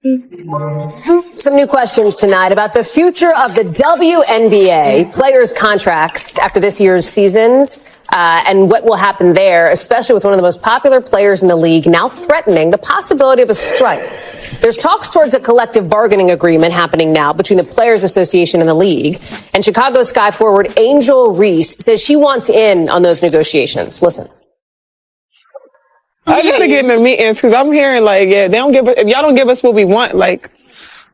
Some new questions tonight about the future of the WNBA players' contracts after this year's seasons and what will happen there, especially with one of the most popular players in the league now threatening the possibility of a strike. There's talks towards a collective bargaining agreement happening now between the Players Association and the league. And Chicago Sky forward Angel Reese says she wants in on those negotiations. Listen. I gotta get in the meetings because I'm hearing like, yeah, they don't give us, if y'all don't give us what we want, like,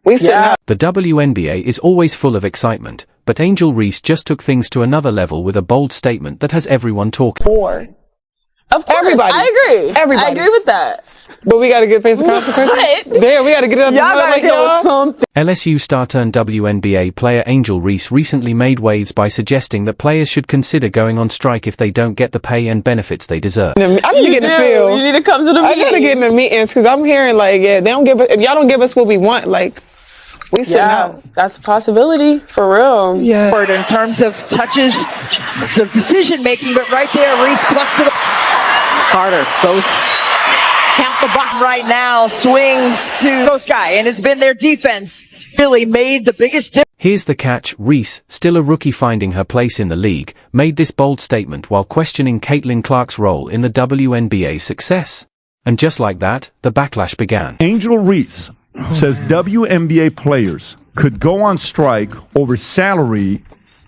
we sit out. The WNBA is always full of excitement, but Angel Reese just took things to another level with a bold statement that has everyone talking. Of course, Everybody. I agree. Everybody. I agree with that. But we gotta get paid the consequences. Damn, we gotta get it up. Y'all gotta deal with something. LSU star turned WNBA player Angel Reese recently made waves by suggesting that players should consider going on strike if they don't get the pay and benefits they deserve. I need to get in the field. You need to come to the meeting. I gotta get in the meetings because I'm hearing like, yeah, they don't give us, if y'all don't give us what we want, like, we sit out. That's a possibility for real. Yeah. In terms of touches, some decision making, but right there, Reese plucks it up. Carter goes. Count the bottom right now, swings to Coast Guy, and it's been their defense. Philly made the biggest difference. Here's the catch. Reese, still a rookie finding her place in the league, made this bold statement while questioning Caitlin Clark's role in the WNBA's success. And just like that, the backlash began. Angel Reese says WNBA players could go on strike over salary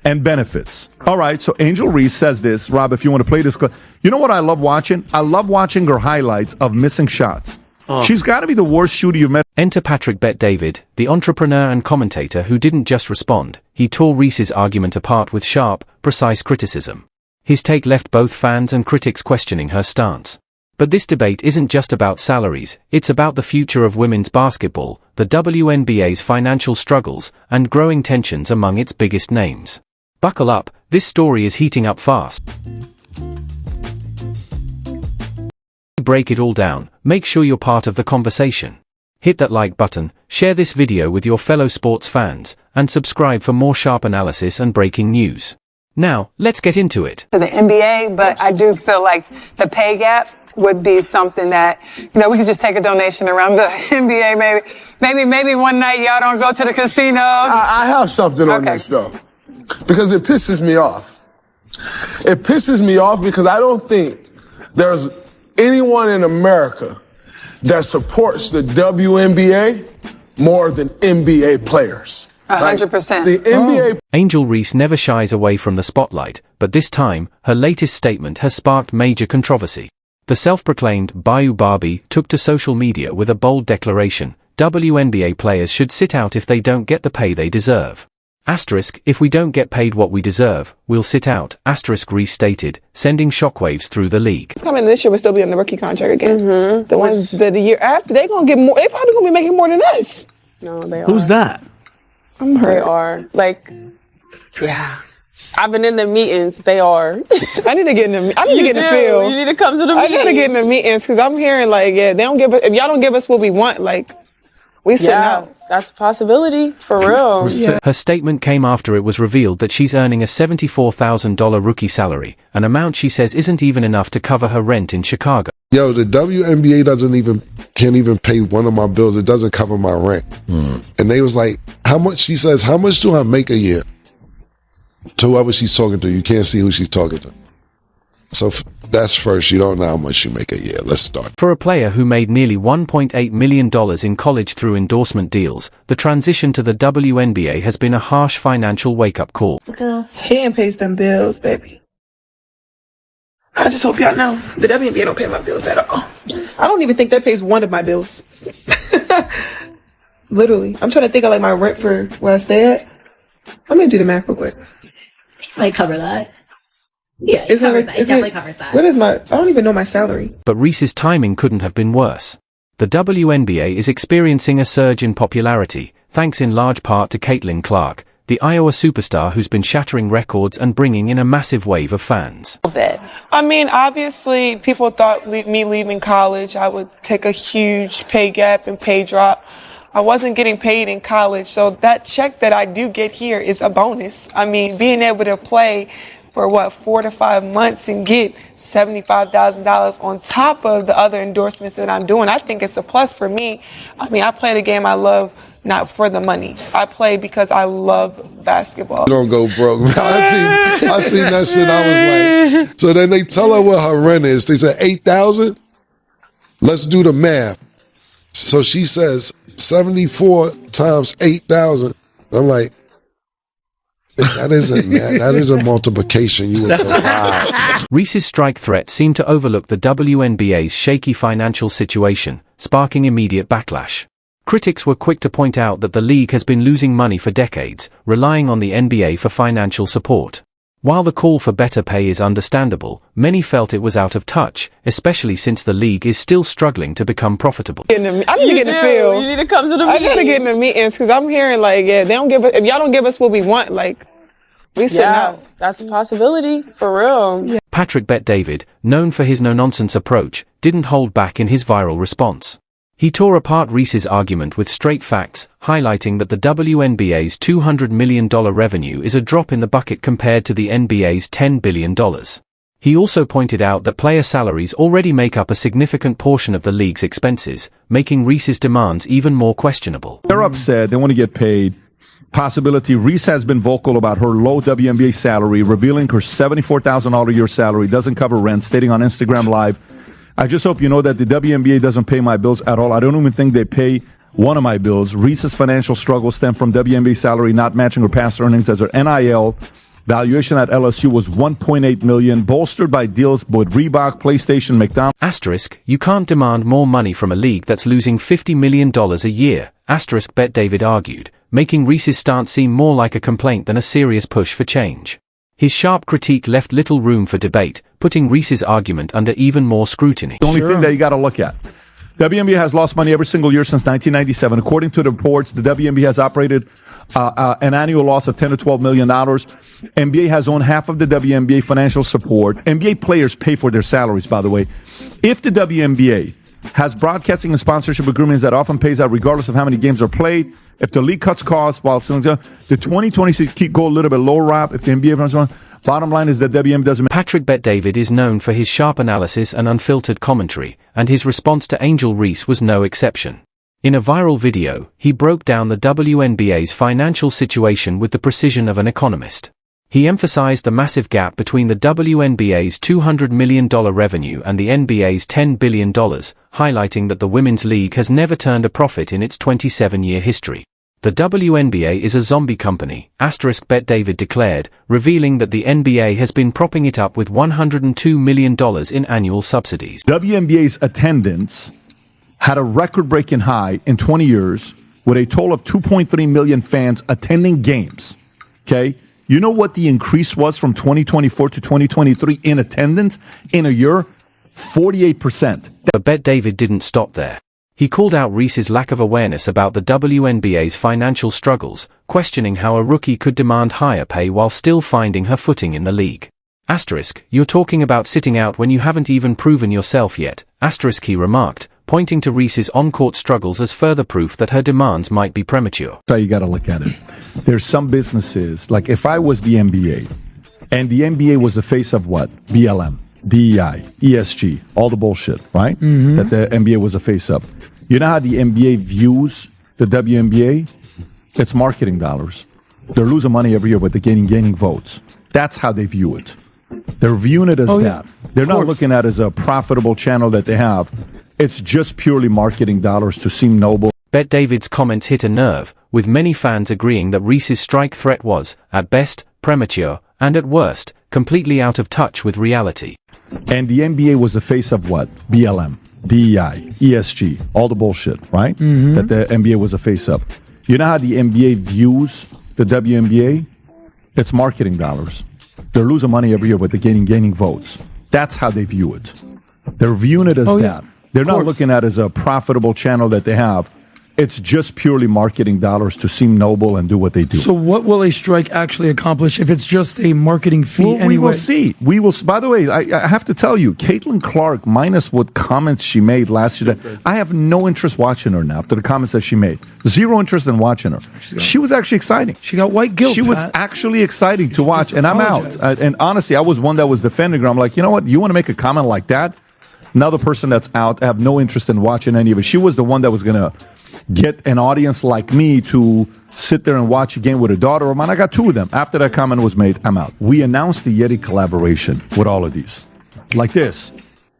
and benefits. All right, so Angel Reese says this. Rob, if you want to play this clip. You know what I love watching? I love watching her highlights of missing shots. She's got to be the worst shooter you've met. Enter Patrick Bet-David, the entrepreneur and commentator who didn't just respond. He tore Reese's argument apart with sharp, precise criticism. His take left both fans and critics questioning her stance. But this debate isn't just about salaries, it's about the future of women's basketball, the WNBA's financial struggles, and growing tensions among its biggest names. Buckle up, this story is heating up fast. To break it all down, make sure you're part of the conversation. Hit that like button, share this video with your fellow sports fans, and subscribe for more sharp analysis and breaking news. Now, let's get into it. To the NBA, but I do feel like the pay gap would be something that, we could just take a donation around the NBA. Maybe one night y'all don't go to the casino. I have something on this though, because it pisses me off. It pisses me off because I don't think there's anyone in America that supports the WNBA more than NBA players. 100%. The NBA. Angel Reese never shies away from the spotlight, but this time, her latest statement has sparked major controversy. The self-proclaimed Bayou Barbie took to social media with a bold declaration: WNBA players should sit out if they don't get the pay they deserve. Asterisk, if we don't get paid what we deserve, we'll sit out, asterisk Reese stated, sending shockwaves through the league. Coming this year, we'll still be on the rookie contract again. The ones that the year after, they gonna get more, they probably gonna be making more than us. No, they are. Who's that? I'm hurt. They are. Like, yeah. I've been in the meetings. They are. I need to get in the field. You need to come to the I meeting. gotta get in the meetings because I'm hearing like, yeah, they don't give us, if y'all don't give us what we want, like, we sit out. That's a possibility for real. Yeah. Her statement came after it was revealed that she's earning a $74,000 rookie salary, an amount she says isn't even enough to cover her rent in Chicago. Yo, the WNBA can't even pay one of my bills. It doesn't cover my rent. And they was like, how much? She says, how much do I make a year? To whoever she's talking to, you can't see who she's talking to. So that's first. You don't know how much you make a year. Let's start. For a player who made nearly $1.8 million in college through endorsement deals, the transition to the WNBA has been a harsh financial wake-up call. Hand pays them bills, baby. I just hope y'all know the WNBA don't pay my bills at all. I don't even think that pays one of my bills. Literally. I'm trying to think of like my rent for where I stay at. I'm gonna do the math real quick. Might cover that. Yeah, it definitely covers that. What is I don't even know my salary. But Reese's timing couldn't have been worse. The WNBA is experiencing a surge in popularity, thanks in large part to Caitlin Clark, the Iowa superstar who's been shattering records and bringing in a massive wave of fans. I mean, obviously, people thought me leaving college, I would take a huge pay gap and pay drop. I wasn't getting paid in college, so that check that I do get here is a bonus. I mean, being able to play for what, 4 to 5 months and get $75,000 on top of the other endorsements that I'm doing. I think it's a plus for me. I mean, I play the game I love, not for the money. I play because I love basketball. Don't go broke. I seen that shit. I was like, so then they tell her what her rent is. They said $8,000. Let's do the math. So she says 74 times 8,000. I'm like, that isn't multiplication. You would go, wow. Reese's strike threat seemed to overlook the WNBA's shaky financial situation, sparking immediate backlash. Critics were quick to point out that the league has been losing money for decades, relying on the NBA for financial support. While the call for better pay is understandable, many felt it was out of touch, especially since the league is still struggling to become profitable. I need to get in the field. You need to come to the meeting. I gotta get in the meetings because I'm hearing like, yeah, they don't give us, if y'all don't give us what we want, like, we sitting out. That's a possibility, for real. Yeah. Patrick Bet-David, known for his no-nonsense approach, didn't hold back in his viral response. He tore apart Reese's argument with straight facts, highlighting that the WNBA's $200 million revenue is a drop in the bucket compared to the NBA's $10 billion. He also pointed out that player salaries already make up a significant portion of the league's expenses, making Reese's demands even more questionable. They're upset. They want to get paid. Possibility. Reese has been vocal about her low WNBA salary, revealing her $74,000 a year salary doesn't cover rent, stating on Instagram Live, I just hope you know that the WNBA doesn't pay my bills at all. I don't even think they pay one of my bills. Reese's financial struggles stem from WNBA salary not matching her past earnings, as her NIL valuation at LSU was $1.8 million, bolstered by deals with Reebok, PlayStation, McDonald's. Asterisk, you can't demand more money from a league that's losing $50 million a year, asterisk Bet-David argued, making Reese's stance seem more like a complaint than a serious push for change. His sharp critique left little room for debate, putting Reese's argument under even more scrutiny. The only thing that you got to look at. WNBA has lost money every single year since 1997. According to the reports, the WNBA has operated an annual loss of $10 to $12 million. NBA has owned half of the WNBA financial support. NBA players pay for their salaries, by the way. If the WNBA has broadcasting and sponsorship agreements that often pays out regardless of how many games are played, if the league cuts costs while still, the 2026 keep go a little bit lower, Rob, if the NBA runs on. Bottom line is that WNBA doesn't. Patrick Bet-David is known for his sharp analysis and unfiltered commentary, and his response to Angel Reese was no exception. In a viral video, he broke down the WNBA's financial situation with the precision of an economist. He emphasized the massive gap between the WNBA's $200 million revenue and the NBA's $10 billion, highlighting that the Women's League has never turned a profit in its 27-year history. The WNBA is a zombie company, asterisk Bet-David declared, revealing that the NBA has been propping it up with $102 million in annual subsidies. WNBA's attendance had a record-breaking high in 20 years with a total of 2.3 million fans attending games. Okay? You know what the increase was from 2024 to 2023 in attendance in a year? 48%. But Bet-David didn't stop there. He called out Reese's lack of awareness about the WNBA's financial struggles, questioning how a rookie could demand higher pay while still finding her footing in the league. Asterisk, you're talking about sitting out when you haven't even proven yourself yet, asterisk he remarked, pointing to Reese's on-court struggles as further proof that her demands might be premature. So you got to look at it. There's some businesses, like if I was the NBA, and the NBA was the face of what? BLM, DEI, ESG, all the bullshit, right? Mm-hmm. That the NBA was the face of. You know how the NBA views the WNBA? It's marketing dollars. They're losing money every year, but they're gaining votes. That's how they view it. They're viewing it as that. Yeah. They're not looking at it as a profitable channel that they have. It's just purely marketing dollars to seem noble. Bet-David's comments hit a nerve, with many fans agreeing that Reese's strike threat was, at best, premature, and at worst, completely out of touch with reality. And the NBA was the face of what? BLM, DEI, ESG, all the bullshit, right? Mm-hmm. That the NBA was the face of. You know how the NBA views the WNBA? It's marketing dollars. They're losing money every year, but they're gaining votes. That's how they view it. They're viewing it as that. They're not looking at it as a profitable channel that they have. It's just purely marketing dollars to seem noble and do what they do. So what will a strike actually accomplish if it's just a marketing fee anyway? We will see. By the way, I have to tell you, Caitlin Clark, minus what comments she made last year, I have no interest watching her now after the comments that she made. Zero interest in watching her. She was actually exciting. She got white guilt, She was actually exciting to watch, and I'm out. And honestly, I was one that was defending her. I'm like, you know what? You want to make a comment like that? Another person that's out, I have no interest in watching any of it. She was the one that was going to get an audience like me to sit there and watch a game with a daughter of mine. I got two of them. After that comment was made, I'm out. We announced the Yeti collaboration with all of these. Like this.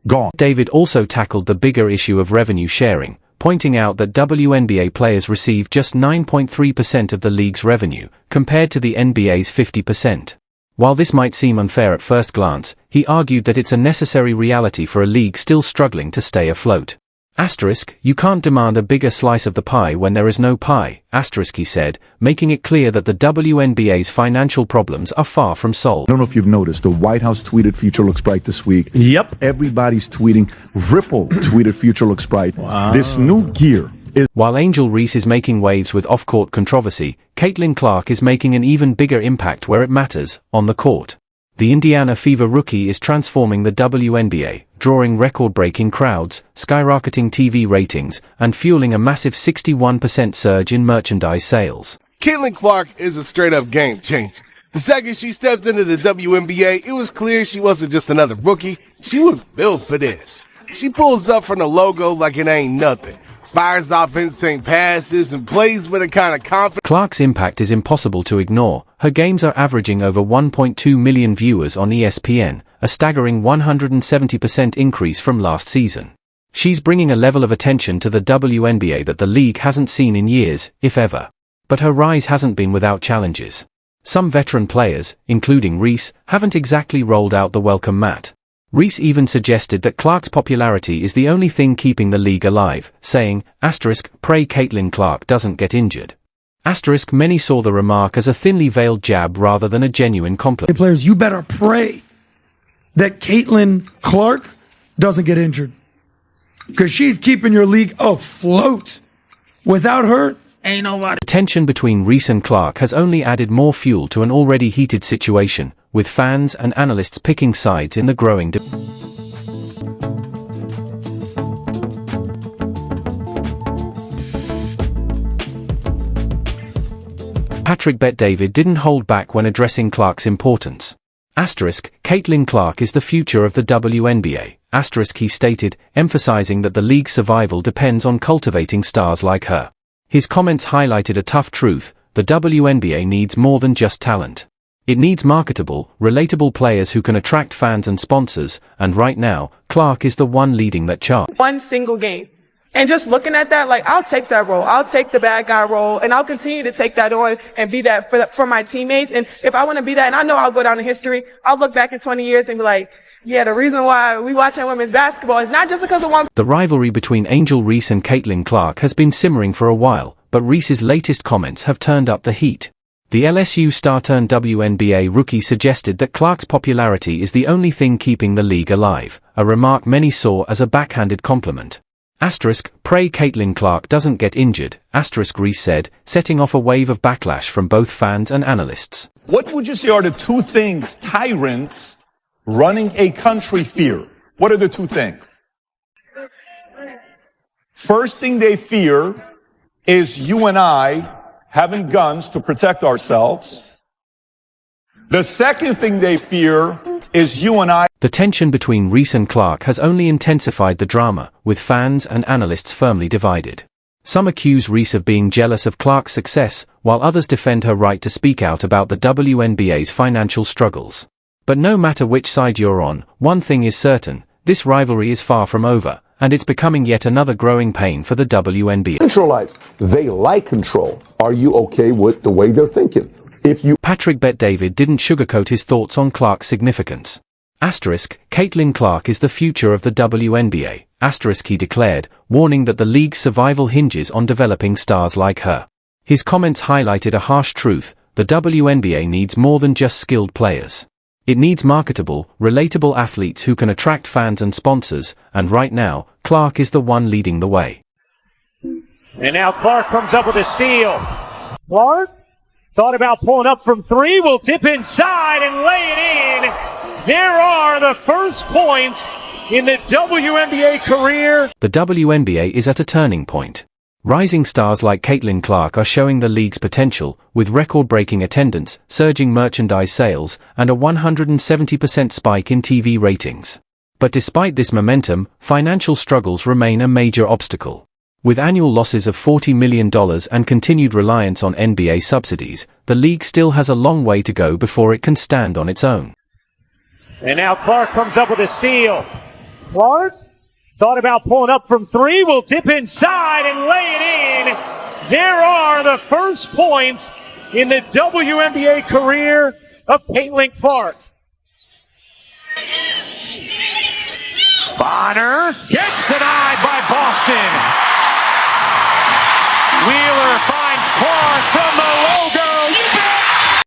Gone. David also tackled the bigger issue of revenue sharing, pointing out that WNBA players receive just 9.3% of the league's revenue, compared to the NBA's 50%. While this might seem unfair at first glance, he argued that it's a necessary reality for a league still struggling to stay afloat. Asterisk, you can't demand a bigger slice of the pie when there is no pie, asterisk, he said, making it clear that the WNBA's financial problems are far from solved. I don't know if you've noticed, the White House tweeted future looks bright this week. Yep. Everybody's tweeting. Ripple tweeted future looks bright. Wow. This new gear is... While Angel Reese is making waves with off-court controversy, Caitlin Clark is making an even bigger impact where it matters, on the court. The Indiana Fever rookie is transforming the WNBA, drawing record-breaking crowds, skyrocketing TV ratings, and fueling a massive 61% surge in merchandise sales. Caitlin Clark is a straight-up game changer. The second she stepped into the WNBA, it was clear she wasn't just another rookie. She was built for this. She pulls up from the logo like it ain't nothing. Fires off insane passes and plays with a kind of confidence. Clark's impact is impossible to ignore. Her games are averaging over 1.2 million viewers on ESPN, a staggering 170% increase from last season. She's bringing a level of attention to the WNBA that the league hasn't seen in years, if ever. But her rise hasn't been without challenges. Some veteran players, including Reese, haven't exactly rolled out the welcome mat. Reese even suggested that Clark's popularity is the only thing keeping the league alive, saying, asterisk, pray Caitlin Clark doesn't get injured. Asterisk, many saw the remark as a thinly veiled jab rather than a genuine compliment. Players, you better pray that Caitlin Clark doesn't get injured, because she's keeping your league afloat. Without her, ain't nobody. The tension between Reese and Clark has only added more fuel to an already heated situation, with fans and analysts picking sides in the growing debate. Patrick Bet-David didn't hold back when addressing Clark's importance. Asterisk, Caitlin Clark is the future of the WNBA. Asterisk, he stated, emphasizing that the league's survival depends on cultivating stars like her. His comments highlighted a tough truth: the WNBA needs more than just talent. It needs marketable, relatable players who can attract fans and sponsors, and right now, Clark is the one leading that charge. One single game. And just looking at that, like, I'll take that role. I'll take the bad guy role, and I'll continue to take that on and be that for my teammates. And if I want to be that, and I know I'll go down in history, I'll look back in 20 years and be like, yeah, the reason why we watching women's basketball is not just because of one. The rivalry between Angel Reese and Caitlin Clark has been simmering for a while, but Reese's latest comments have turned up the heat. The LSU star-turned-WNBA rookie suggested that Clark's popularity is the only thing keeping the league alive, a remark many saw as a backhanded compliment. Asterisk, pray Caitlin Clark doesn't get injured, asterisk, Reese said, setting off a wave of backlash from both fans and analysts. What would you say are the two things tyrants running a country fear? What are the two things? First thing they fear is you and I having guns to protect ourselves. The second thing they fear is you and I. The tension between Reese and Clark has only intensified the drama, with fans and analysts firmly divided. Some accuse Reese of being jealous of Clark's success, while others defend her right to speak out about the WNBA's financial struggles. But no matter which side you're on, one thing is certain: this rivalry is far from over, and it's becoming yet another growing pain for the WNBA. Centralized. They like control. Are you okay with the way they're thinking? Patrick Bet-David didn't sugarcoat his thoughts on Clark's significance. Asterisk, Caitlin Clark is the future of the WNBA. Asterisk, he declared, warning that the league's survival hinges on developing stars like her. His comments highlighted a harsh truth: the WNBA needs more than just skilled players. It needs marketable, relatable athletes who can attract fans and sponsors, and right now, Clark is the one leading the way. And now Clark comes up with a steal. Clark thought about pulling up from three, will tip inside and lay it in. There are the first points in the WNBA career. The WNBA is at a turning point. Rising stars like Caitlin Clark are showing the league's potential, with record-breaking attendance, surging merchandise sales, and a 170% spike in TV ratings. But despite this momentum, financial struggles remain a major obstacle. With annual losses of $40 million and continued reliance on NBA subsidies, the league still has a long way to go before it can stand on its own. And now Clark comes up with a steal. Clark thought about pulling up from three, will tip inside and lay it in. There are the first points in the WNBA career of Caitlin Clark. Bonner gets denied by Boston. Wheeler finds Clark from the logo.